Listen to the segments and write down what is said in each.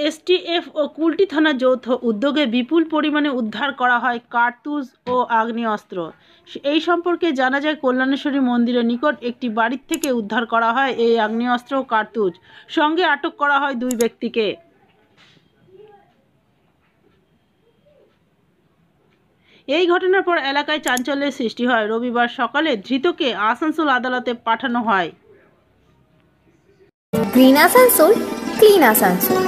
STF ও কুলটি থানা যৌথ উদ্যোগে বিপুল পরিমাণে উদ্ধার করা হয় কার্তুজ ও আগ্নেয়াস্ত্র। এই সম্পর্কে জানা যায়, কল্যাণেশ্বরী মন্দিরের নিকট একটি বাড়ি থেকে উদ্ধার করা হয় এই আগ্নেয়াস্ত্র ও কার্তুজ। সঙ্গে আটক করা হয় 2 ব্যক্তিকে। এই ঘটনার পর এলাকায় চাঞ্চল্যের সৃষ্টি হয়। রবিবার সকালে ধৃতকে আসানসোল আদালতে পাঠানো হয়। Green Asansol, clean Asansol.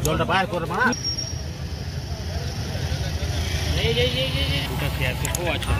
জলটা বাইর করে মা এই ও আচ্ছা